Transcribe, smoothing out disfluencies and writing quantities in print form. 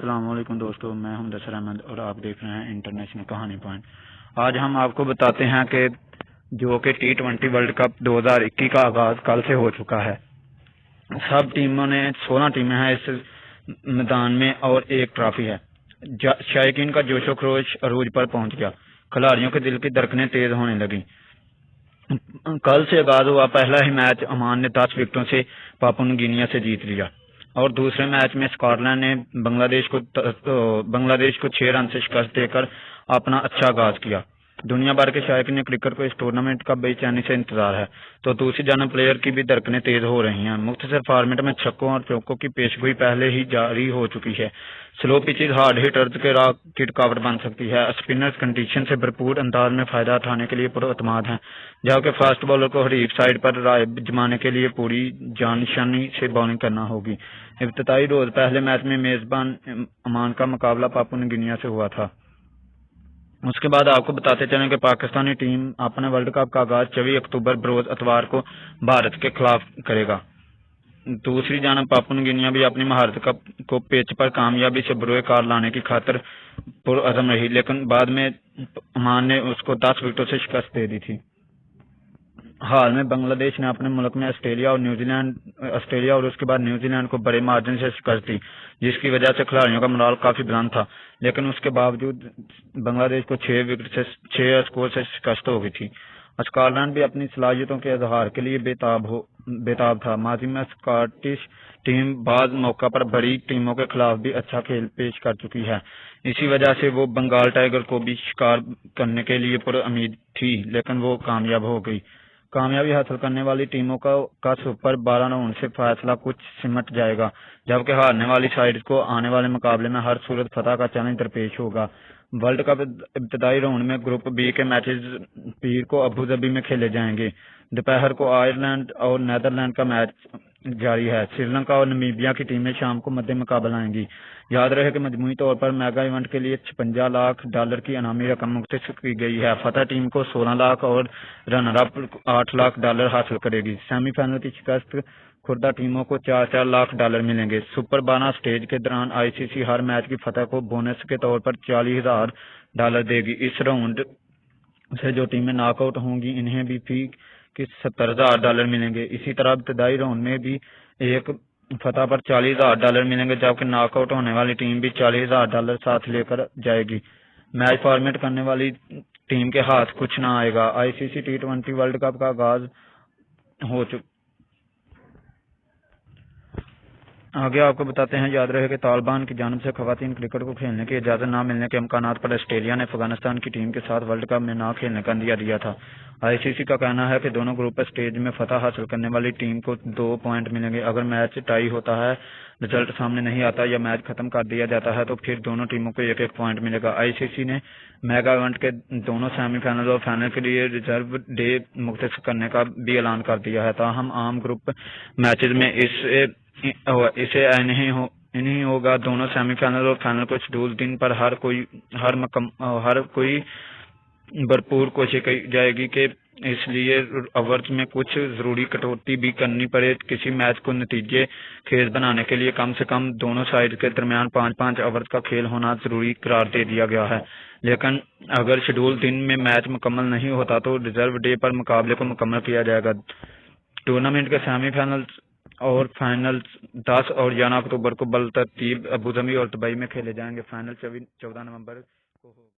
अस्सलाम वालेकुम दोस्तों, मैं हूं दशर अहमद और आप देख रहे हैं इंटरनेशनल कहानी पॉइंट। आज हम आपको बताते हैं कि जो कि T20 वर्ल्ड कप 2021 का आगाज कल से हो चुका है। सब टीमों ने 16 टीमें हैं इस मैदान में और एक ट्रॉफी है। शायकीन का जोशो खरोश अरूज पर पहुंच गया। खिलाड़ियों के दिल की धड़कनें तेज होने लगी। कल से आगाज हुआ पहला ही मैच ओमान ने 10 विकेटों से पापुआ न्यू गिनिया से जीत लिया और दूसरे मैच में स्कॉटलैंड ने बांग्लादेश को 6 रन से शिकस्त देकर अपना अच्छा आगाज किया। दुनिया भर के शायकीन क्रिकेट को इस टूर्नामेंट का बेचैनी से इंतजार है, तो दूसरी जानब प्लेयर की भी धड़कनें तेज हो रही हैं। मुख्तसर फॉर्मेट में छक्कों और चौकों की पेशगोई पहले ही जारी हो चुकी है। स्लो पिचेज हार्ड हिटर्स के रॉकेट कावट बन सकती है। स्पिनर्स कंडीशन से भरपूर अंदाज में फायदा उठाने के लिए पुरअतमाद हैं, जबकि फास्ट बॉलर को हरीफ साइड पर राय जमाने के लिए पूरी जानशनी से बॉलिंग करना होगी। इब्तिदाई रोज पहले मैच में मेजबान ओमान का मुकाबला पापुआ न्यू गिनिया से हुआ था। उसके बाद आपको बताते चलें कि पाकिस्तानी टीम अपने वर्ल्ड कप का आगाज 24 अक्टूबर बरोज इतवार को भारत के खिलाफ करेगा। दूसरी जानब पापुआ न्यू गिनिया भी अपनी महारत को पिच पर कामयाबी से बरोए कार लाने की खातिर पुरअज़म रही, लेकिन बाद में ओमान ने उसको 10 विकेटों से शिकस्त दे दी थी। हाल में बांग्लादेश ने अपने मुल्क में ऑस्ट्रेलिया और उसके बाद न्यूजीलैंड को बड़े मार्जिन से शिकस्त दी, जिसकी वजह से खिलाड़ियों का मोराल काफी बुलंद था, लेकिन उसके बावजूद बांग्लादेश को 6 स्कोर से शिकस्त हो गई थी। स्कॉटलैंड भी अपनी सलाहियतों के इजहार के लिए बेताब था। माजी में स्कॉटिश टीम बाद मौका पर बड़ी टीमों के खिलाफ भी अच्छा खेल पेश कर चुकी है। इसी वजह से वो बंगाल टाइगर को भी शिकार करने के लिए पुरउम्मीद थी, लेकिन वो कामयाब हो गई। कामयाबी हासिल करने वाली टीमों का सुपर 12 राउंड से फैसला कुछ सिमट जाएगा, जबकि हारने वाली साइड को आने वाले मुकाबले में हर सूरत फतह का चैलेंज दरपेश होगा। वर्ल्ड कप इब्तिदाई राउंड में ग्रुप बी के मैचेस पीर को अबू धाबी में खेले जाएंगे। दोपहर को आयरलैंड और नीदरलैंड का मैच जारी है। श्रीलंका और नामीबिया की टीमें शाम को मध्य मुकाबला आएंगी। याद रहे कि मजमूई तौर पर मेगा इवेंट के लिए $56 लाख की इनामी रकम मुख्तस की गई है। फतह टीम को 16 लाख और रनर अप $8 लाख हासिल करेगी। सेमीफाइनल की शिकस्त खुर्दा टीमों को $4 लाख मिलेंगे। सुपर 12 स्टेज के दौरान आईसीसी हर मैच की फतह को बोनस के तौर पर $40,000 देगी। इस राउंड से जो टीमें नॉकआउट होंगी इन्हें भी फी के $70,000 मिलेंगे। इसी तरह इब्तिदाई राउंड में भी एक फतह पर $40,000 मिलेंगे, जबकि नॉकआउट होने वाली टीम भी $40,000 साथ लेकर जाएगी। मैच फॉर्मेट करने वाली टीम के हाथ कुछ ना आएगा। आईसीसी T20 वर्ल्ड कप का आगाज हो चुका। आगे आपको बताते हैं, याद रहे कि तालिबान की जानिब से खवातीन क्रिकेट को खेलने की इजाजत न मिलने के इम्कानात पर ऑस्ट्रेलिया ने अफगानिस्तान की टीम के साथ वर्ल्ड कप में न खेलने का इंदिया दिया था। आईसीसी का कहना है कि दोनों ग्रुप स्टेज में फतह हासिल करने वाली टीम को 2 पॉइंट मिलेंगे। अगर मैच टाई होता है, रिजल्ट सामने नहीं आता या मैच खत्म कर दिया जाता है तो फिर दोनों टीमों को 1-1 पॉइंट मिलेगा। आईसीसी ने मेगा इवेंट के दोनों सेमीफाइनल और फाइनल के लिए रिजर्व डे मुख्तस करने का भी ऐलान कर दिया है। ताहम आम ग्रुप मैचेज में इसे नहीं होगा। दोनों सेमीफाइनल और फाइनल को शेड्यूल दिन पर हर कोई भरपूर कोशिश की जाएगी कि इसलिए ओवर्स में कुछ जरूरी कटौती भी करनी पड़े। किसी मैच को नतीजे खेज बनाने के लिए कम से कम दोनों साइड के दरमियान 5-5 ओवर्स का खेल होना जरूरी करार दे दिया गया है, लेकिन अगर शेड्यूल दिन में मैच मुकम्मल नहीं होता तो रिजर्व डे पर मुकाबले को मुकम्मल किया जाएगा। टूर्नामेंट के सेमीफाइनल और फाइनल 10 और 11 अक्टूबर को बलतरतीब अबू धाबी और दुबई में खेले जाएंगे। फाइनल 14 नवंबर को होगा।